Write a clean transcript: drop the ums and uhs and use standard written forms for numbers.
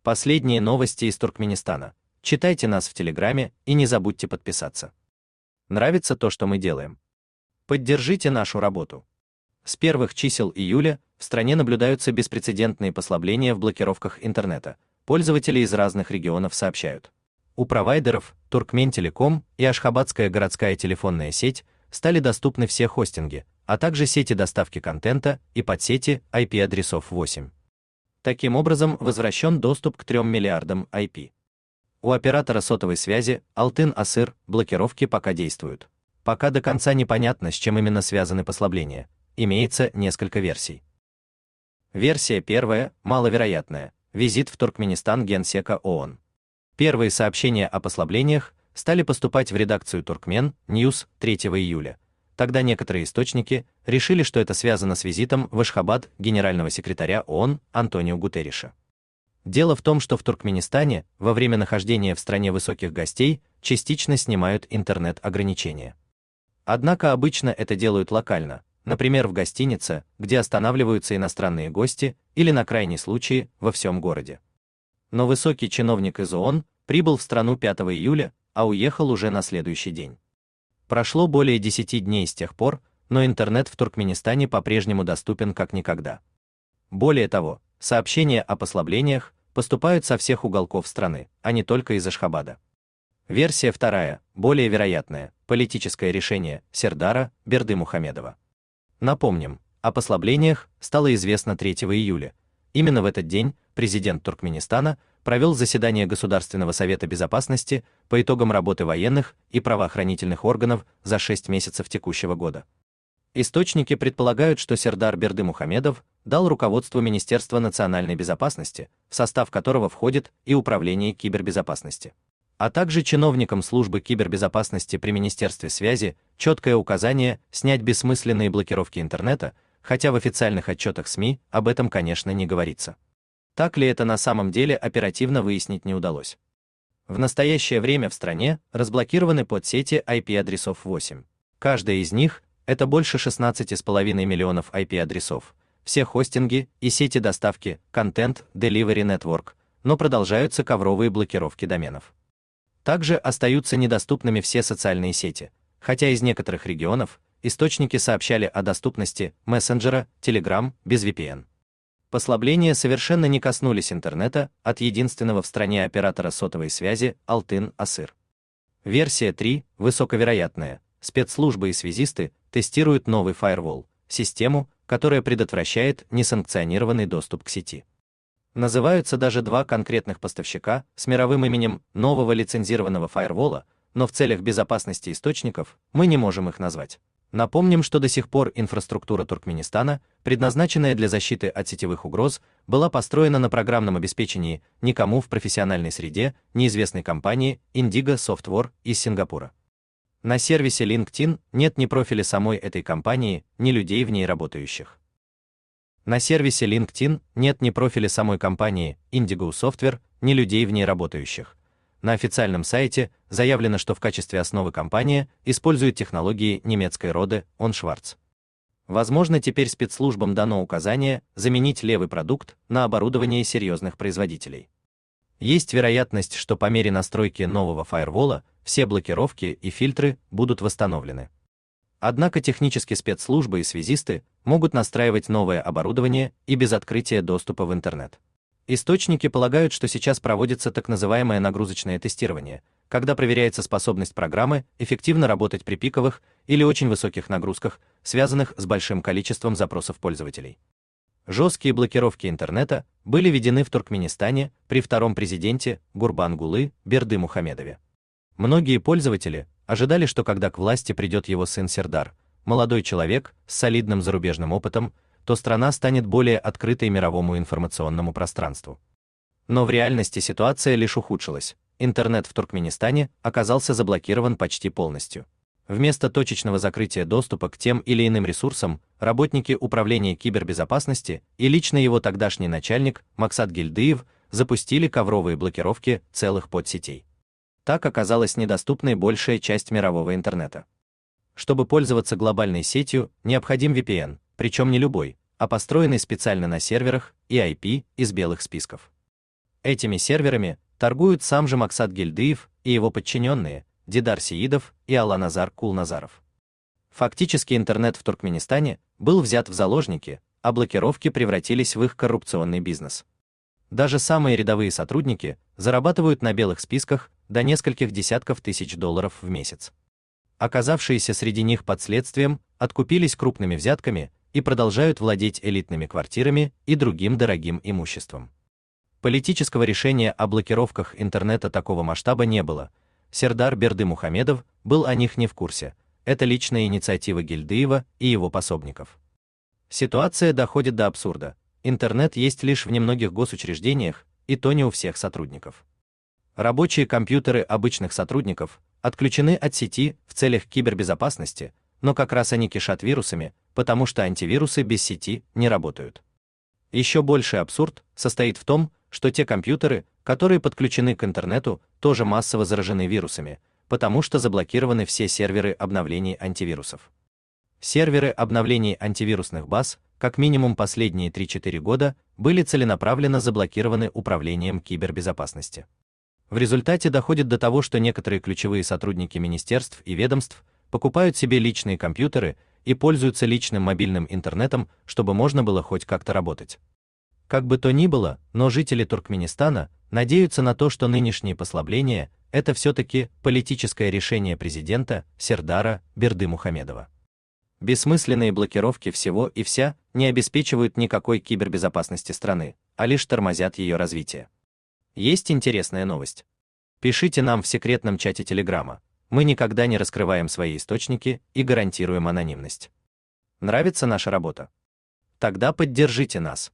Последние новости из Туркменистана. Читайте нас в Телеграме и не забудьте подписаться. Нравится то, что мы делаем? Поддержите нашу работу. С первых чисел июля в стране наблюдаются беспрецедентные послабления в блокировках интернета. Пользователи из разных регионов сообщают. У провайдеров Туркментелеком и Ашхабадская городская телефонная сеть стали доступны все хостинги, а также сети доставки контента и подсети IP-адресов 8. Таким образом, возвращен доступ к 3 миллиардам IP. У оператора сотовой связи Алтын-Асыр блокировки пока действуют. Пока до конца непонятно, с чем именно связаны послабления. Имеется несколько версий. Версия первая, маловероятная. Визит в Туркменистан генсека ООН. Первые сообщения о послаблениях стали поступать в редакцию Turkmen News 3 июля. Тогда некоторые источники решили, что это связано с визитом в Ашхабад генерального секретаря ООН Антонио Гутерриша. Дело в том, что в Туркменистане во время нахождения в стране высоких гостей частично снимают интернет-ограничения. Однако обычно это делают локально, например, в гостинице, где останавливаются иностранные гости, или на крайний случай во всем городе. Но высокий чиновник из ООН прибыл в страну 5 июля, а уехал уже на следующий день. Прошло более 10 дней с тех пор, но интернет в Туркменистане по-прежнему доступен как никогда. Более того, сообщения о послаблениях поступают со всех уголков страны, а не только из Ашхабада. Версия вторая, более вероятная, политическое решение Сердара Бердымухамедова. Напомним, о послаблениях стало известно 3 июля. Именно в этот день президент Туркменистана провел заседание Государственного совета безопасности по итогам работы военных и правоохранительных органов за 6 месяцев текущего года. Источники предполагают, что Сердар Бердымухамедов дал руководству Министерства национальной безопасности, в состав которого входит и Управление кибербезопасности, а также чиновникам службы кибербезопасности при Министерстве связи четкое указание снять бессмысленные блокировки интернета, хотя в официальных отчетах СМИ об этом, конечно, не говорится. Так ли это на самом деле, оперативно выяснить не удалось. В настоящее время в стране разблокированы подсети IP-адресов 8. Каждая из них – это больше 16,5 миллионов IP-адресов, все хостинги и сети доставки Content Delivery Network, но продолжаются ковровые блокировки доменов. Также остаются недоступными все социальные сети, хотя из некоторых регионов источники сообщали о доступности мессенджера Telegram без VPN. Послабления совершенно не коснулись интернета от единственного в стране оператора сотовой связи Алтын-Асыр. Версия 3, высоковероятная. Спецслужбы и связисты тестируют новый фаервол, систему, которая предотвращает несанкционированный доступ к сети. Называются даже два конкретных поставщика с мировым именем нового лицензированного фаервола, но в целях безопасности источников мы не можем их назвать. Напомним, что до сих пор инфраструктура Туркменистана, предназначенная для защиты от сетевых угроз, была построена на программном обеспечении никому в профессиональной среде неизвестной компании Indigo Software из Сингапура. На сервисе LinkedIn нет ни профиля самой этой компании, ни людей в ней работающих. На сервисе LinkedIn нет ни профиля самой компании Indigo Software, ни людей в ней работающих. На официальном сайте заявлено, что в качестве основы компания использует технологии немецкой роды OnSchwarz. Возможно, теперь спецслужбам дано указание заменить левый продукт на оборудование серьезных производителей. Есть вероятность, что по мере настройки нового фаервола все блокировки и фильтры будут восстановлены. Однако технически спецслужбы и связисты могут настраивать новое оборудование и без открытия доступа в интернет. Источники полагают, что сейчас проводится так называемое нагрузочное тестирование, когда проверяется способность программы эффективно работать при пиковых или очень высоких нагрузках, связанных с большим количеством запросов пользователей. Жесткие блокировки интернета были введены в Туркменистане при втором президенте Гурбангулы Бердымухамедове. Многие пользователи ожидали, что когда к власти придет его сын Сердар, молодой человек с солидным зарубежным опытом, то страна станет более открытой мировому информационному пространству. Но в реальности ситуация лишь ухудшилась. Интернет в Туркменистане оказался заблокирован почти полностью. Вместо точечного закрытия доступа к тем или иным ресурсам, работники Управления кибербезопасности и лично его тогдашний начальник Максат Гильдыев запустили ковровые блокировки целых подсетей. Так оказалась недоступной большая часть мирового интернета. Чтобы пользоваться глобальной сетью, необходим VPN, причем не любой, а построенный специально на серверах и IP из белых списков. Этими серверами торгуют сам же Максат Гильдыев и его подчиненные Дидар Сеидов и Аланазар Кулназаров. Фактически интернет в Туркменистане был взят в заложники, а блокировки превратились в их коррупционный бизнес. Даже самые рядовые сотрудники зарабатывают на белых списках до нескольких десятков тысяч долларов в месяц. Оказавшиеся среди них под следствием откупились крупными взятками и продолжают владеть элитными квартирами и другим дорогим имуществом. Политического решения о блокировках интернета такого масштаба не было. Сердар Бердымухамедов был о них не в курсе. Это личная инициатива Гильдыева и его пособников. Ситуация доходит до абсурда. Интернет есть лишь в немногих госучреждениях, и то не у всех сотрудников. Рабочие компьютеры обычных сотрудников отключены от сети в целях кибербезопасности, но как раз они кишат вирусами, потому что антивирусы без сети не работают. Еще больший абсурд состоит в том, что те компьютеры, которые подключены к интернету, тоже массово заражены вирусами, потому что заблокированы все серверы обновлений антивирусов. Серверы обновлений антивирусных баз, как минимум последние 3-4 года, были целенаправленно заблокированы Управлением кибербезопасности. В результате доходит до того, что некоторые ключевые сотрудники министерств и ведомств покупают себе личные компьютеры и пользуются личным мобильным интернетом, чтобы можно было хоть как-то работать. Как бы то ни было, но жители Туркменистана надеются на то, что нынешние послабления – это все-таки политическое решение президента Сердара Бердымухамедова. Бессмысленные блокировки всего и вся не обеспечивают никакой кибербезопасности страны, а лишь тормозят ее развитие. Есть интересная новость. Пишите нам в секретном чате Телеграма. Мы никогда не раскрываем свои источники и гарантируем анонимность. Нравится наша работа? Тогда поддержите нас.